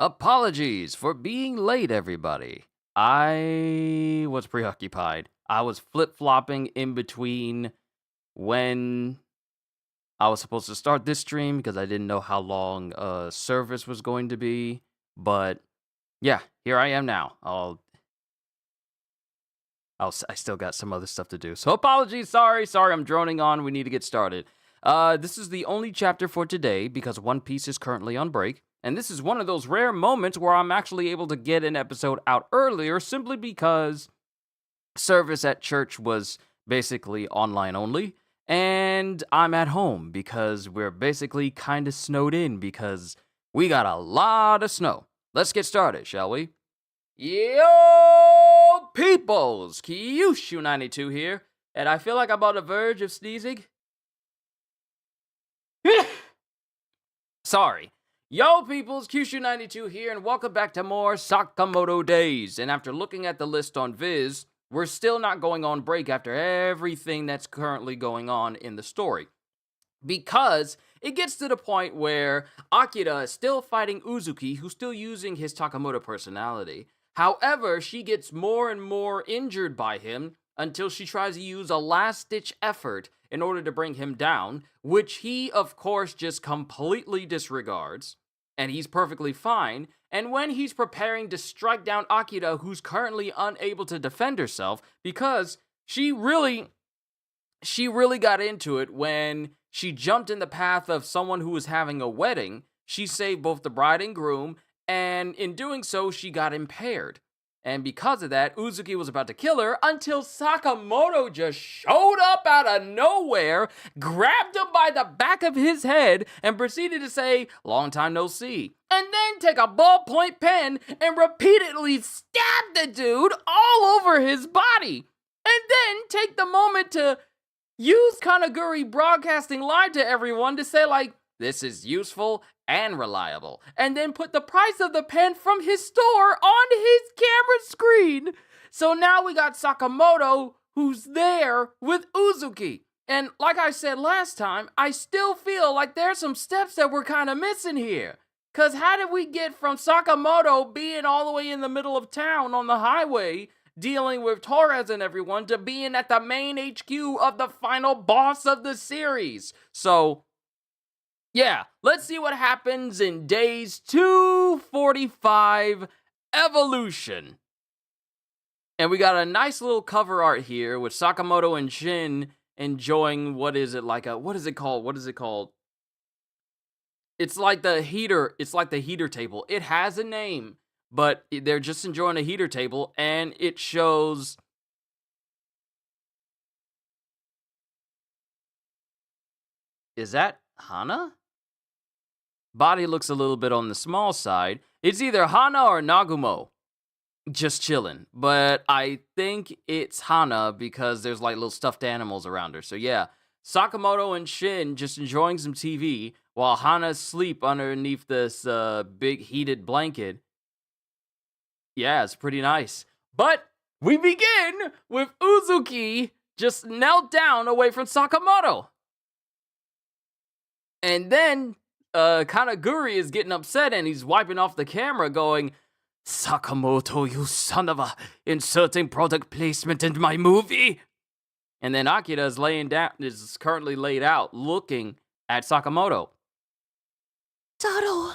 Apologies for being late, everybody. I was preoccupied. I was flip-flopping in between when I was supposed to start this stream because I didn't know how long service was going to be. But yeah, here I am now. I still got some other stuff to do. So apologies, sorry, I'm droning on. We need to get started. This is the only chapter for today because One Piece is currently on break. And this is one of those rare moments where I'm actually able to get an episode out earlier simply because service at church was basically online only. And I'm at home because we're basically kind of snowed in because we got a lot of snow. Let's get started, shall we? Yo, peoples! Qushu 92 here, and I feel like I'm on the verge of sneezing. Sorry. Yo, peoples, Qushu 92 here, and welcome back to more Sakamoto Days. And after looking at the list on Viz, we're still not going on break after everything that's currently going on in the story. Because it gets to the point where Akira is still fighting Uzuki, who's still using his Sakamoto personality. However, she gets more and more injured by him until she tries to use a last-ditch effort in order to bring him down, which he, of course, just completely disregards, and he's perfectly fine. And when he's preparing to strike down Akira, who's currently unable to defend herself, because she really got into it when she jumped in the path of someone who was having a wedding. She saved both the bride and groom, and in doing so, she got impaired. And because of that, Uzuki was about to kill her until Sakamoto just showed up out of nowhere, grabbed him by the back of his head, and proceeded to say, "Long time no see." And then take a ballpoint pen and repeatedly stab the dude all over his body. And then take the moment to use Kanaguri broadcasting live to everyone to say, like, "This is useful and reliable," and then put the price of the pen from his store on his camera screen. So now we got Sakamoto, who's there with Uzuki. And like I said last time, I still feel like there's some steps that we're kind of missing here. Because how did we get from Sakamoto being all the way in the middle of town on the highway, dealing with Torres and everyone, to being at the main HQ of the final boss of the series? So yeah, let's see what happens in days 245 Evolution. And we got a nice little cover art here with Sakamoto and Shin enjoying what is it called? It's like the heater table. It has a name, but they're just enjoying a heater table, and it shows Is that Hana? Body looks a little bit on the small side. It's either Hana or Nagumo. Just chilling. But I think it's Hana because there's like little stuffed animals around her. So yeah, Sakamoto and Shin just enjoying some TV while Hana's asleep underneath this big heated blanket. Yeah, it's pretty nice. But we begin with Uzuki just knelt down away from Sakamoto. And then Kanaguri is getting upset and he's wiping off the camera going, "Sakamoto, you son of a, inserting product placement in my movie." And then Akira is currently laid out looking at Sakamoto. Taro.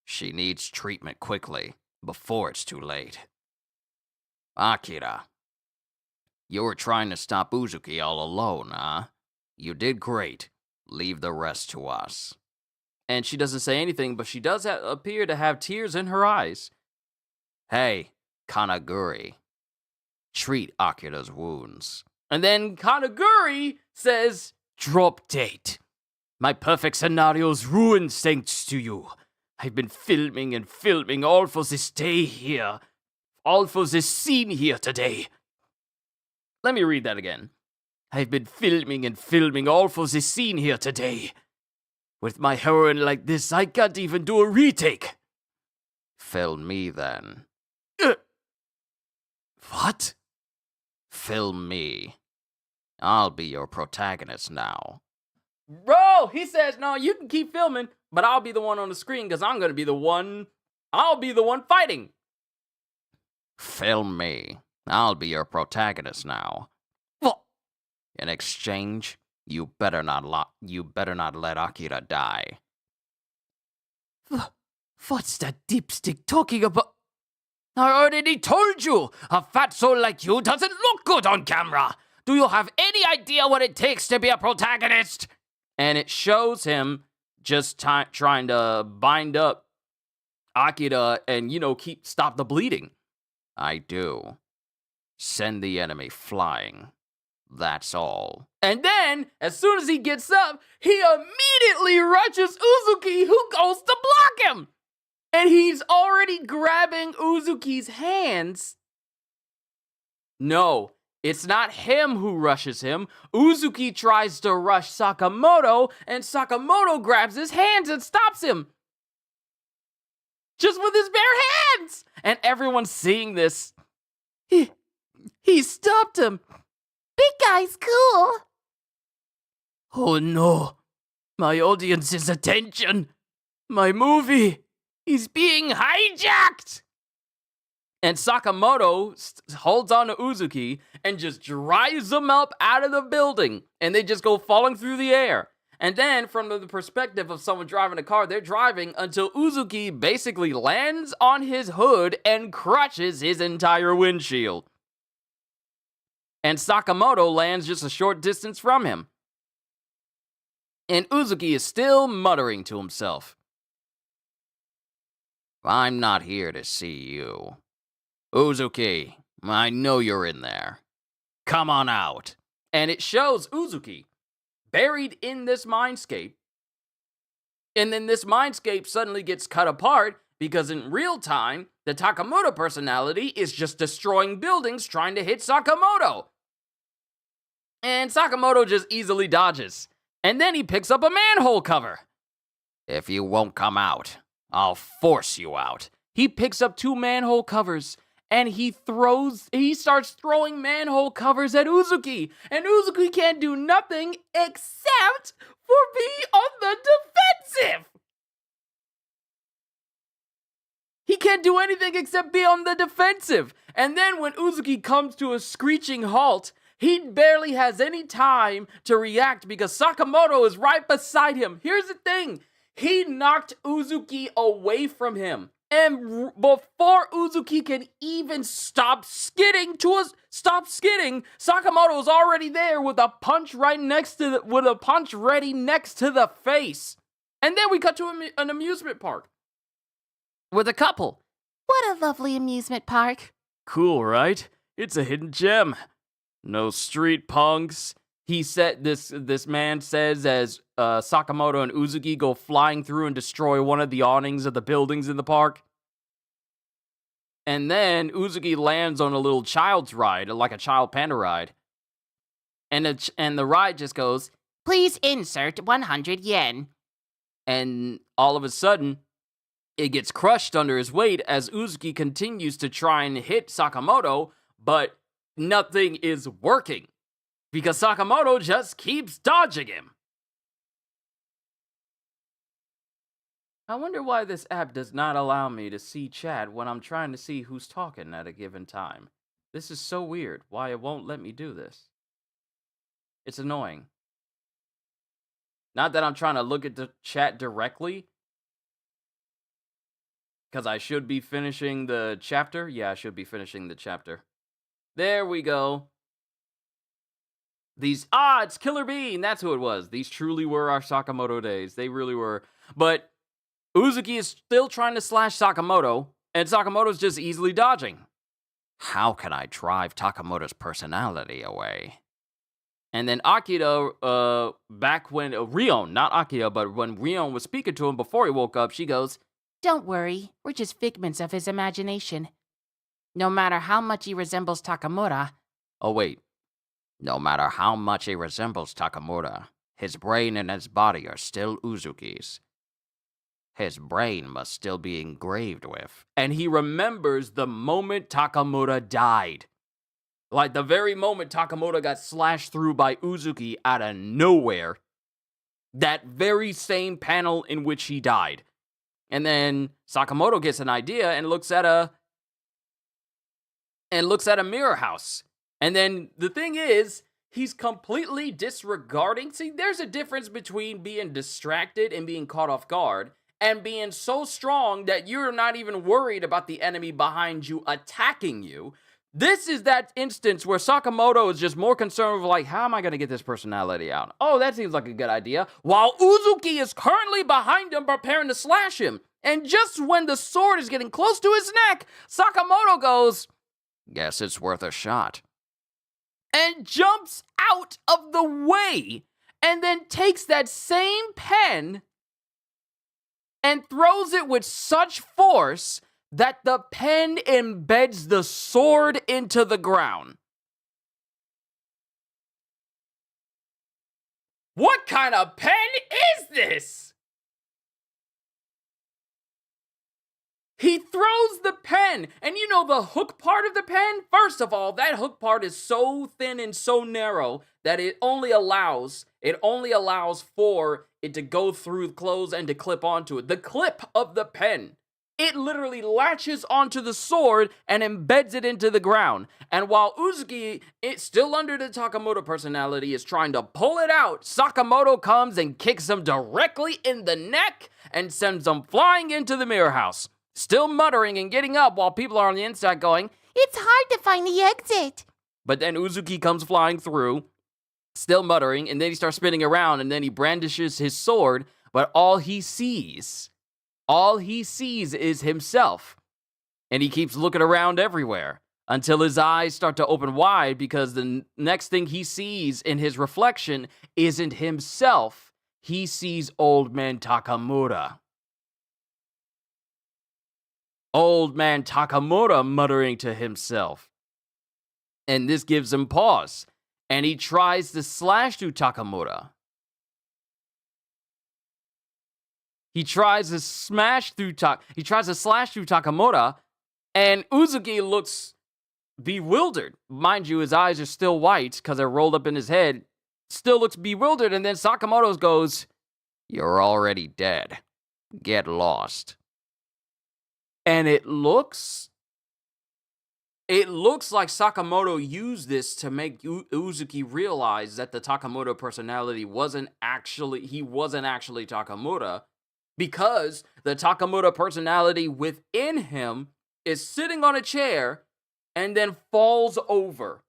She needs treatment quickly before it's too late. Akira, you were trying to stop Uzuki all alone, huh? You did great. Leave the rest to us. And she doesn't say anything, but she does appear to have tears in her eyes. Hey, Kanaguri, treat Akira's wounds. And then Kanaguri says, "Drop date. My perfect scenario's ruined thanks to you. I've been filming and filming all for this day here. All for this scene here today." Let me read that again. "I've been filming and filming all for this scene here today. With my heroine like this, I can't even do a retake." "Film me then." What? "Film me. I'll be your protagonist now." Bro, he says, "No, you can keep filming, but I'll be the one on the screen because I'm going to be the one I'll be the one fighting. Film me. I'll be your protagonist now. What? In exchange, you better not let Akira die. What's that dipstick talking about? I already told you, a fat soul like you doesn't look good on camera. Do you have any idea what it takes to be a protagonist? And it shows him just trying to bind up Akira and, stop the bleeding. I do. Send the enemy flying. That's all. And then, as soon as he gets up, he immediately rushes Uzuki, who goes to block him. And he's already grabbing Uzuki's hands. No, it's not him who rushes him. Uzuki tries to rush Sakamoto, and Sakamoto grabs his hands and stops him. Just with his bare hands! And everyone's seeing this. He stopped him. Big guy's cool. Oh no, my audience's attention. My movie is being hijacked. And Sakamoto holds on to Uzuki and just drives them up out of the building. And they just go falling through the air. And then, from the perspective of someone driving a car, they're driving until Uzuki basically lands on his hood and crushes his entire windshield. And Sakamoto lands just a short distance from him. And Uzuki is still muttering to himself. I'm not here to see you. Uzuki, I know you're in there. Come on out. And it shows Uzuki buried in this mindscape. And then this mindscape suddenly gets cut apart because in real time, the Takamoto personality is just destroying buildings trying to hit Sakamoto. And Sakamoto just easily dodges. And then he picks up a manhole cover. If you won't come out, I'll force you out. He picks up 2 manhole covers. And he starts throwing manhole covers at Uzuki. And Uzuki can't do nothing except for be on the defensive. He can't do anything except be on the defensive. And then when Uzuki comes to a screeching halt, he barely has any time to react because Sakamoto is right beside him. Here's the thing. He knocked Uzuki away from him. And before Uzuki can even stop skidding, Sakamoto is already there with a punch ready next to the face. And then we cut to an amusement park with a couple. What a lovely amusement park. Cool, right? It's a hidden gem. No street punks. This man says as Sakamoto and Uzuki go flying through and destroy one of the awnings of the buildings in the park. And then Uzuki lands on a little child's ride, like a child panda ride. And the ride just goes, Please insert 100 yen. And all of a sudden, it gets crushed under his weight as Uzuki continues to try and hit Sakamoto, but nothing is working. Because Sakamoto just keeps dodging him. I wonder why this app does not allow me to see chat when I'm trying to see who's talking at a given time. This is so weird, why it won't let me do this. It's annoying. Not that I'm trying to look at the chat directly, because I should be finishing the chapter. Yeah, I should be finishing the chapter. There we go. It's Killer Bean. That's who it was. These truly were our Sakamoto days. They really were. But Uzuki is still trying to slash Sakamoto, and Sakamoto's just easily dodging. How can I drive Takamoto's personality away? And then Akira, back when Rion, not Akira, but when Rion was speaking to him before he woke up, she goes, Don't worry, we're just figments of his imagination. No matter how much he resembles Takamura. Oh, wait. No matter how much he resembles Takamura, his brain and his body are still Uzuki's. His brain must still be engraved with. And he remembers the moment Takamura died. Like the very moment Takamura got slashed through by Uzuki out of nowhere. That very same panel in which he died. And then Sakamoto gets an idea and looks at a mirror house. And then the thing is, he's completely disregarding. See, there's a difference between being distracted and being caught off guard and being so strong that you're not even worried about the enemy behind you attacking you. This is that instance where Sakamoto is just more concerned with, like, how am I going to get this personality out? Oh, that seems like a good idea. While Uzuki is currently behind him preparing to slash him. And just when the sword is getting close to his neck, Sakamoto goes, Guess it's worth a shot. and jumps out of the way and then takes that same pen and throws it with such force that the pen embeds the sword into the ground. What kind of pen is this? He throws the pen, and you know the hook part of the pen? First of all, that hook part is so thin and so narrow that it only allows for it to go through clothes and to clip onto it. The clip of the pen, it literally latches onto the sword and embeds it into the ground. And while Uzuki, it's still under the Sakamoto personality, is trying to pull it out, Sakamoto comes and kicks him directly in the neck and sends him flying into the mirror house. Still muttering and getting up while people are on the inside going, It's hard to find the exit. but then Uzuki comes flying through, still muttering, and then he starts spinning around, and then he brandishes his sword, but all he sees is himself. And he keeps looking around everywhere until his eyes start to open wide, because the next thing he sees in his reflection isn't himself. He sees Old Man Takamura. Old Man Takamura muttering to himself. And this gives him pause. And he tries to slash through Takamura. He tries to slash through Takamura, and Uzuki looks bewildered. Mind you, his eyes are still white because they're rolled up in his head. Still looks bewildered, and then Sakamoto goes, You're already dead. Get lost. and it looks like Sakamoto used this to make Uzuki realize that the Takamoto personality wasn't actually Takamura, because the Takamoto personality within him is sitting on a chair and then falls over.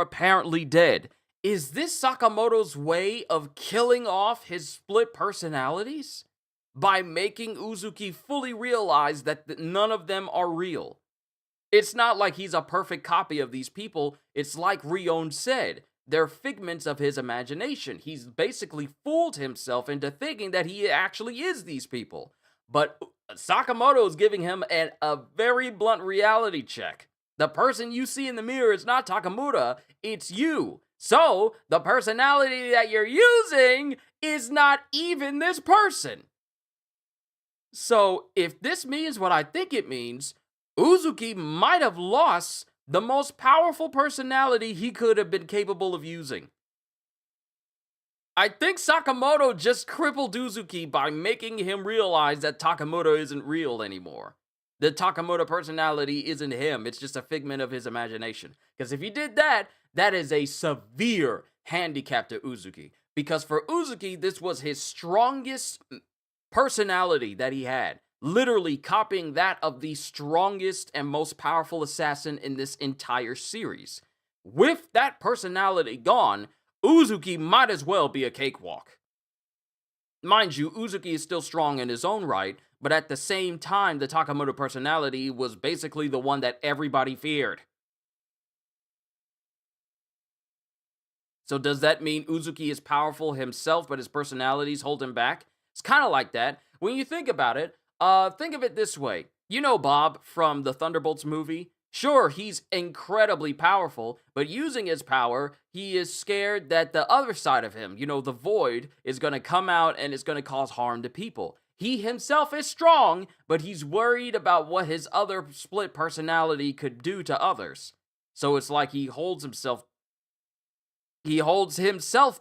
Apparently dead. Is this Sakamoto's way of killing off his split personalities? By making Uzuki fully realize that none of them are real. It's not like he's a perfect copy of these people. It's like Rion said. They're figments of his imagination. He's basically fooled himself into thinking that he actually is these people. But Sakamoto is giving him a very blunt reality check. The person you see in the mirror is not Takamura, it's you. So, the personality that you're using is not even this person. So, if this means what I think it means, Uzuki might have lost the most powerful personality he could have been capable of using. I think Sakamoto just crippled Uzuki by making him realize that Takamura isn't real anymore. The Takamura personality isn't him, it's just a figment of his imagination. Because if he did that, that is a severe handicap to Uzuki. Because for Uzuki, this was his strongest personality that he had, literally copying that of the strongest and most powerful assassin in this entire series. With that personality gone, Uzuki might as well be a cakewalk. Mind you, Uzuki is still strong in his own right, but at the same time, the Takamoto personality was basically the one that everybody feared. So does that mean Uzuki is powerful himself, but his personalities hold him back? It's kind of like that. When you think about it, think of it this way. You know Bob from the Thunderbolts movie? Sure, he's incredibly powerful, but using his power, he is scared that the other side of him, the void, is going to come out and is going to cause harm to people. He himself is strong, but he's worried about what his other split personality could do to others. So it's like he holds himself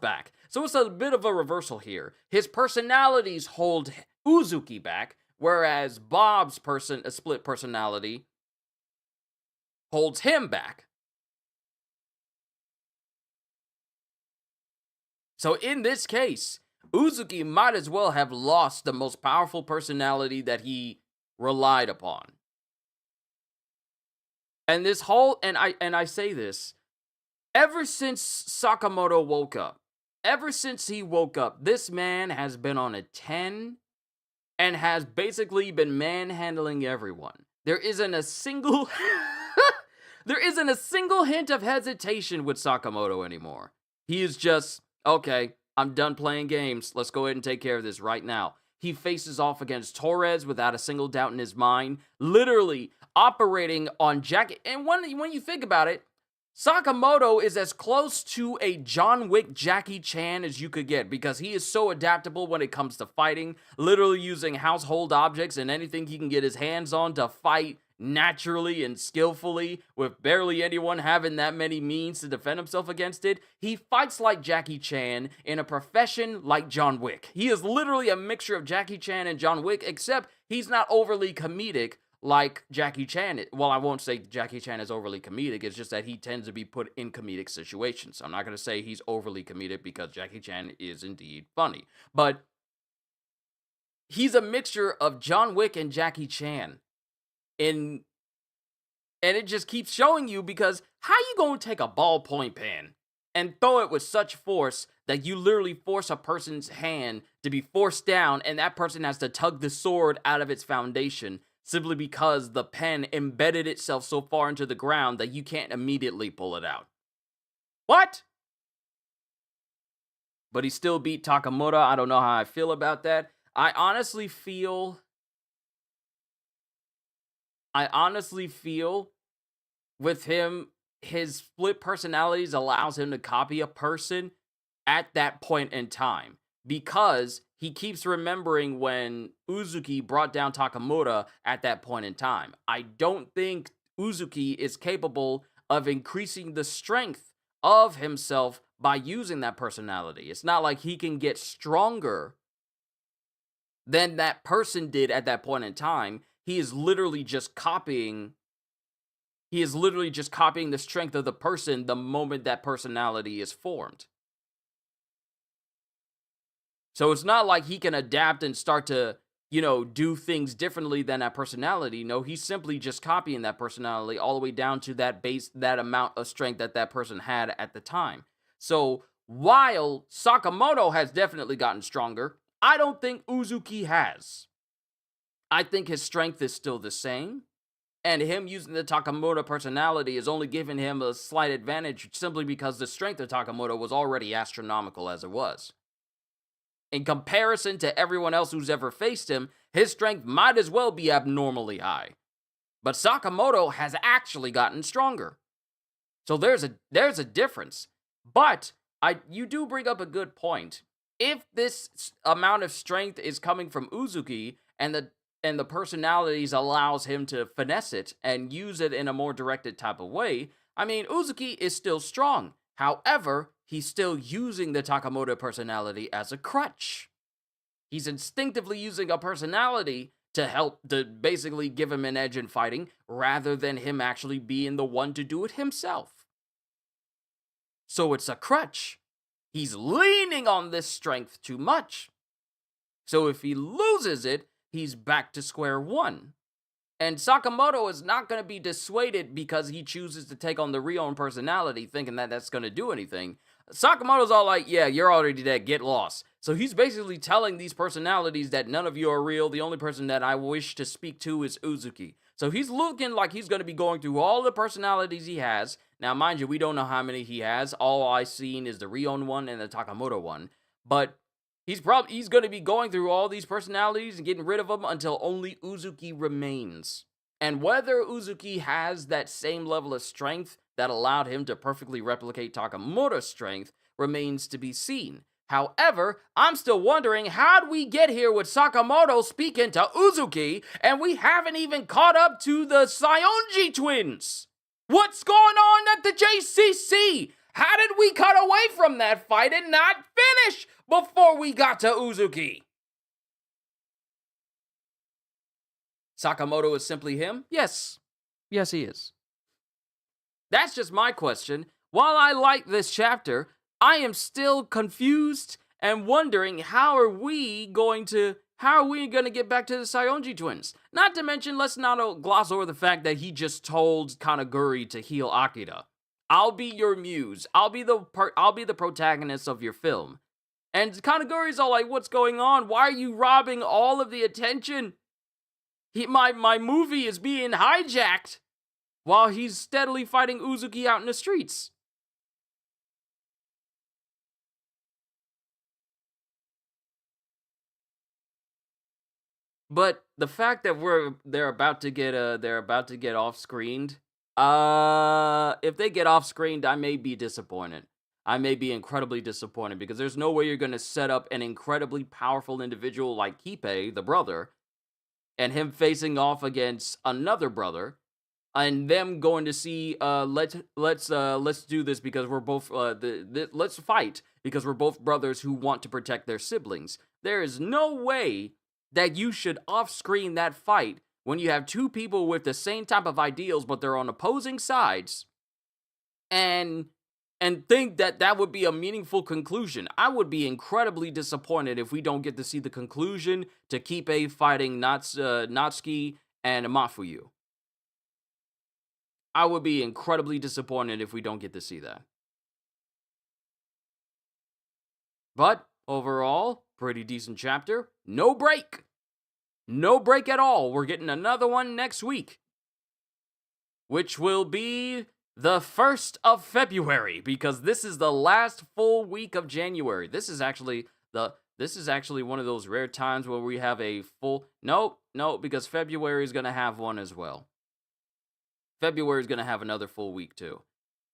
back. So it's a bit of a reversal here. His personalities hold Uzuki back, whereas Bob's split personality holds him back. So in this case, Uzuki might as well have lost the most powerful personality that he relied upon. And this whole, and I say this, ever since Sakamoto woke up, this man has been on a 10 and has basically been manhandling everyone. There isn't a single hint of hesitation with Sakamoto anymore. He is just, okay, I'm done playing games. Let's go ahead and take care of this right now. He faces off against Torres without a single doubt in his mind, literally operating on Jackie. And when you think about it, Sakamoto is as close to a John Wick Jackie Chan as you could get, because he is so adaptable when it comes to fighting, literally using household objects and anything he can get his hands on to fight naturally and skillfully, with barely anyone having that many means to defend himself against it. He fights like Jackie Chan in a profession like John Wick. He is literally a mixture of Jackie Chan and John Wick, except he's not overly comedic like Jackie Chan. Well, I won't say Jackie Chan is overly comedic, it's just that he tends to be put in comedic situations. I'm not going to say he's overly comedic, because Jackie Chan is indeed funny. But he's a mixture of John Wick and Jackie Chan. And it just keeps showing you, because how you gonna take a ballpoint pen and throw it with such force that you literally force a person's hand to be forced down, and that person has to tug the sword out of its foundation simply because the pen embedded itself so far into the ground that you can't immediately pull it out? What? But he still beat Takamura. I don't know how I feel about that. I honestly feel with him, his split personalities allows him to copy a person at that point in time, because he keeps remembering when Uzuki brought down Takamura at that point in time. I don't think Uzuki is capable of increasing the strength of himself by using that personality. It's not like he can get stronger than that person did at that point in time. He is literally just copying the strength of the person the moment that personality is formed. So it's not like he can adapt and start to, do things differently than that personality. No, he's simply just copying that personality all the way down to that amount of strength that person had at the time. So while Sakamoto has definitely gotten stronger, I don't think Uzuki has. I think his strength is still the same, and him using the Takamura personality is only giving him a slight advantage simply because the strength of Takamura was already astronomical as it was. In comparison to everyone else who's ever faced him, his strength might as well be abnormally high. But Sakamoto has actually gotten stronger. So there's a difference. But you do bring up a good point. If this amount of strength is coming from Uzuki, and the personalities allows him to finesse it and use it in a more directed type of way, I mean, Uzuki is still strong. However, he's still using the Takamura personality as a crutch. He's instinctively using a personality to help to basically give him an edge in fighting, rather than him actually being the one to do it himself. So it's a crutch. He's leaning on this strength too much. So if he loses it, he's back to square one. And Sakamoto is not going to be dissuaded because he chooses to take on the Rion personality, thinking that that's going to do anything. Sakamoto's all like, yeah, you're already dead, get lost. So he's basically telling these personalities that none of you are real. The only person that I wish to speak to is Uzuki. So he's looking like he's going to be going through all the personalities he has. Now, mind you, we don't know how many he has. All I've seen is the Rion one and the Takamura one. But he's going to be going through all these personalities and getting rid of them until only Uzuki remains. And whether Uzuki has that same level of strength that allowed him to perfectly replicate Takamura's strength remains to be seen. However, I'm still wondering, how'd we get here with Sakamoto speaking to Uzuki, and we haven't even caught up to the Saionji twins? What's going on at the JCC? How did we cut away from that fight and not finish before we got to Uzuki? Sakamoto is simply him? Yes. Yes, he is. That's just my question. While I like this chapter, I am still confused and wondering how are we going to get back to the Saionji twins? Not to mention, let's not gloss over the fact that he just told Kanaguri to heal Akira. I'll be your muse. I'll be the protagonist of your film. And Kanaguri's all like, what's going on? Why are you robbing all of the attention? My movie is being hijacked while he's steadily fighting Uzuki out in the streets. But the fact that they're about to get off screened. If they get off screened, I may be disappointed. I may be incredibly disappointed because there's no way you're going to set up an incredibly powerful individual like Kipe, the brother, and him facing off against another brother, and them going to see let's do this because we're both let's fight because we're both brothers who want to protect their siblings. There is no way that you should off-screen that fight when you have two people with the same type of ideals but they're on opposing sides and think that that would be a meaningful conclusion. I would be incredibly disappointed if we don't get to see the conclusion to Kipe fighting Natsuki and Mafuyu. I would be incredibly disappointed if we don't get to see that. But overall, pretty decent chapter. No break. No break at all. We're getting another one next week, which will be the 1st of February, because this is the last full week of January. This is actually one of those rare times where we have a full... No, because February is going to have one as well. February is going to have another full week too.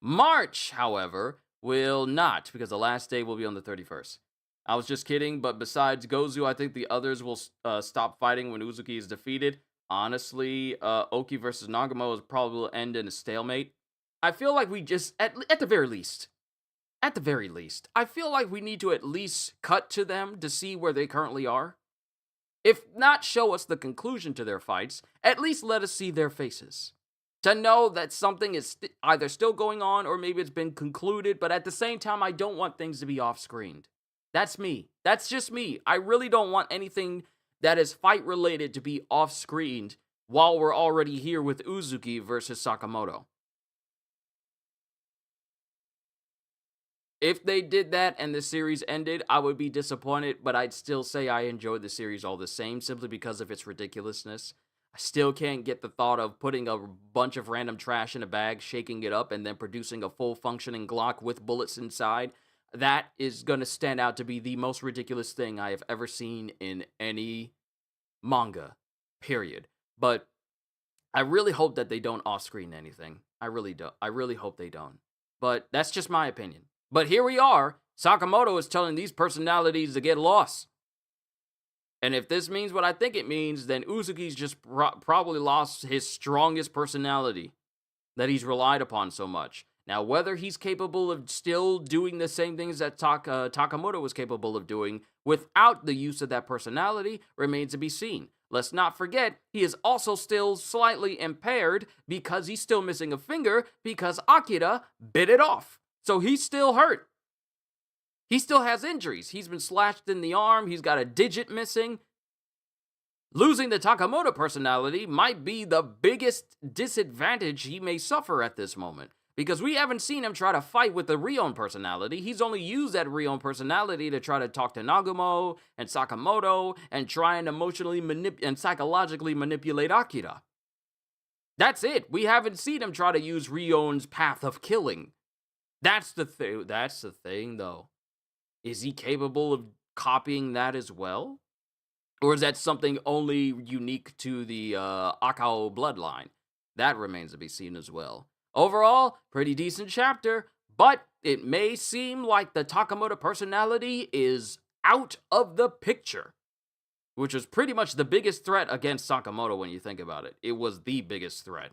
March, however, will not, because the last day will be on the 31st. I was just kidding, but besides Gozu, I think the others will stop fighting when Uzuki is defeated. Honestly, Oki versus Nagamo is probably will end in a stalemate. I feel like we just, at the very least, I feel like we need to at least cut to them to see where they currently are. If not show us the conclusion to their fights, at least let us see their faces. To know that something is either still going on or maybe it's been concluded, but at the same time, I don't want things to be off-screened. That's me. That's just me. I really don't want anything that is fight-related to be off-screened while we're already here with Uzuki versus Sakamoto. If they did that and the series ended, I would be disappointed, but I'd still say I enjoyed the series all the same, simply because of its ridiculousness. I still can't get the thought of putting a bunch of random trash in a bag, shaking it up, and then producing a full functioning Glock with bullets inside. That is going to stand out to be the most ridiculous thing I have ever seen in any manga, period. But I really hope that they don't off-screen anything. I really do. I really hope they don't. But that's just my opinion. But here we are. Sakamoto is telling these personalities to get lost. And if this means what I think it means, then Uzuki's just probably lost his strongest personality that he's relied upon so much. Now, whether he's capable of still doing the same things that Sakamoto was capable of doing without the use of that personality remains to be seen. Let's not forget, he is also still slightly impaired because he's still missing a finger because Akira bit it off. So he's still hurt. He still has injuries. He's been slashed in the arm. He's got a digit missing. Losing the Sakamoto personality might be the biggest disadvantage he may suffer at this moment, because we haven't seen him try to fight with the Rion personality. He's only used that Rion personality to try to talk to Nagumo and Sakamoto and try and emotionally and psychologically manipulate Akira. That's it. We haven't seen him try to use Rion's path of killing. That's the thing, though. Is he capable of copying that as well? Or is that something only unique to the Akao bloodline? That remains to be seen as well. Overall, pretty decent chapter, but it may seem like the Sakamoto personality is out of the picture, which was pretty much the biggest threat against Sakamoto when you think about it. It was the biggest threat.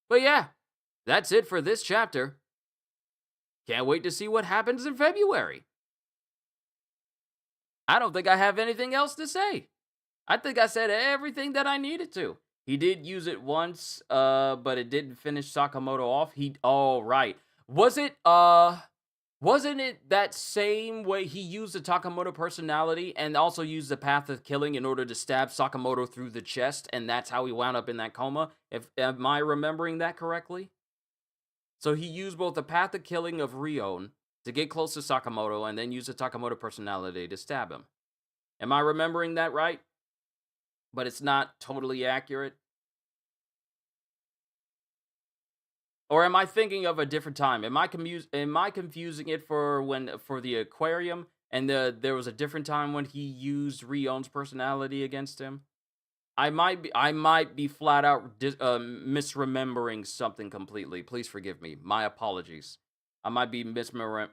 But yeah, that's it for this chapter. Can't wait to see what happens in February. I don't think I have anything else to say. I think I said everything that I needed to. He did use it once, but it didn't finish Sakamoto off. Right. Wasn't it that same way he used the Takamoto personality and also used the path of killing in order to stab Sakamoto through the chest, and that's how he wound up in that coma? Am I remembering that correctly? So he used both the path of killing of Rion to get close to Sakamoto and then use the Takamoto personality to stab him. Am I remembering that right? But it's not totally accurate? Or am I thinking of a different time? Am I confusing it for the aquarium and there was a different time when he used Rion's personality against him? I might be flat out misremembering something completely. Please forgive me. My apologies. I might be misremembering.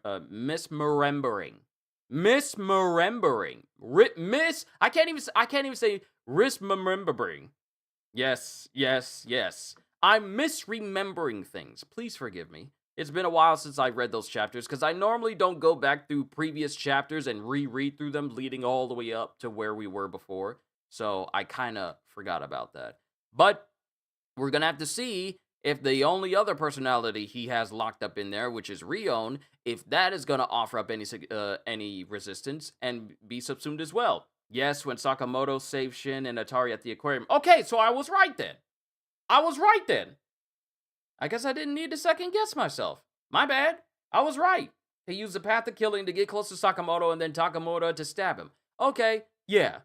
I can't even say misremembering. Yes. I'm misremembering things. Please forgive me. It's been a while since I read those chapters because I normally don't go back through previous chapters and reread through them leading all the way up to where we were before. So I kind of forgot about that. But we're going to have to see if the only other personality he has locked up in there, which is Rion, if that is going to offer up any resistance and be subsumed as well. Yes, when Sakamoto saved Shin and Atari at the aquarium. Okay, so I was right then. I guess I didn't need to second guess myself. My bad. I was right. He used the path of killing to get close to Sakamoto and then Takamura to stab him. Okay, yeah.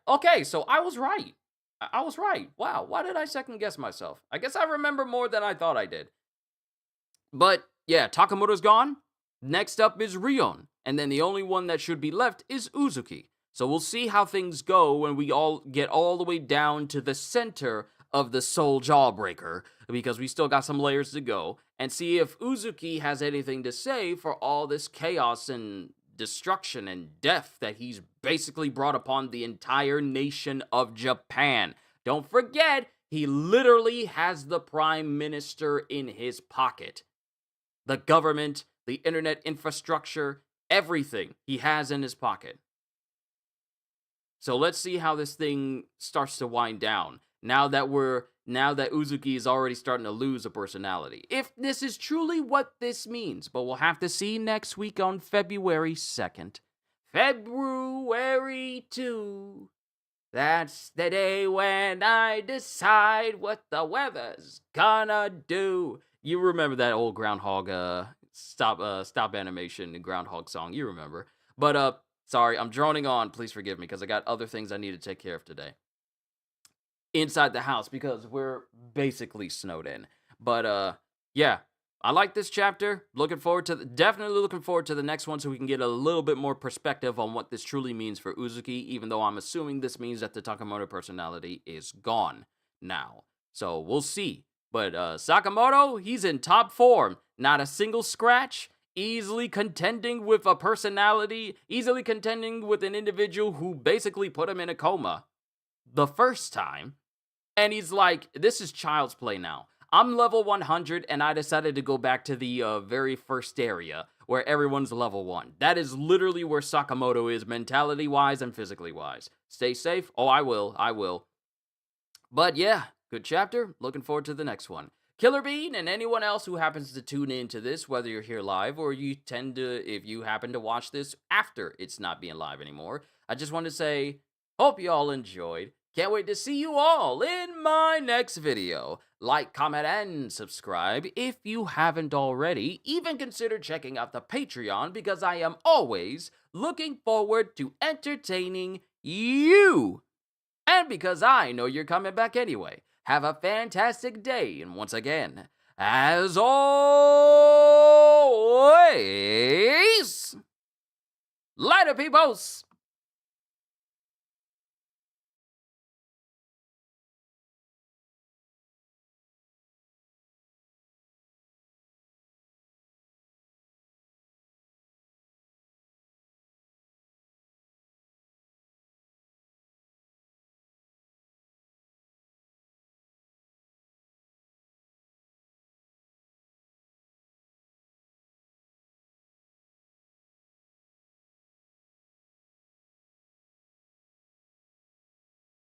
Okay, so I was right. I was right. Wow, why did I second guess myself? I guess I remember more than I thought I did. But yeah, Takamura's gone. Next up is Rion. And then the only one that should be left is Uzuki. So we'll see how things go when we all get all the way down to the center of the Soul Jawbreaker, because we still got some layers to go, and see if Uzuki has anything to say for all this chaos and destruction and death that he's basically brought upon the entire nation of Japan. Don't forget, he literally has the Prime Minister in his pocket. The government, the internet infrastructure, everything he has in his pocket. So let's see how this thing starts to wind down. Now that Uzuki is already starting to lose a personality. If this is truly what this means. But we'll have to see next week on February 2nd. February 2. That's the day when I decide what the weather's gonna do. You remember that old Groundhog stop animation and Groundhog song. You remember. But sorry, I'm droning on. Please forgive me because I got other things I need to take care of today. Inside the house because we're basically snowed in. But yeah, I like this chapter. Definitely looking forward to the next one so we can get a little bit more perspective on what this truly means for Uzuki, even though I'm assuming this means that the Sakamoto personality is gone now. So we'll see. But Sakamoto, he's in top form. Not a single scratch. Easily contending with a personality. Easily contending with an individual who basically put him in a coma the first time. And he's like, this is child's play now. I'm level 100, and I decided to go back to the very first area where everyone's level 1. That is literally where Sakamoto is, mentality-wise and physically-wise. Stay safe. Oh, I will. But yeah, good chapter. Looking forward to the next one. Killer Bean and anyone else who happens to tune into this, whether you're here live or if you happen to watch this after it's not being live anymore, I just want to say, hope you all enjoyed. Can't wait to see you all in my next video. Like, comment, and subscribe if you haven't already. Even consider checking out the Patreon because I am always looking forward to entertaining you. And because I know you're coming back anyway. Have a fantastic day. And once again, as always, later, peoples.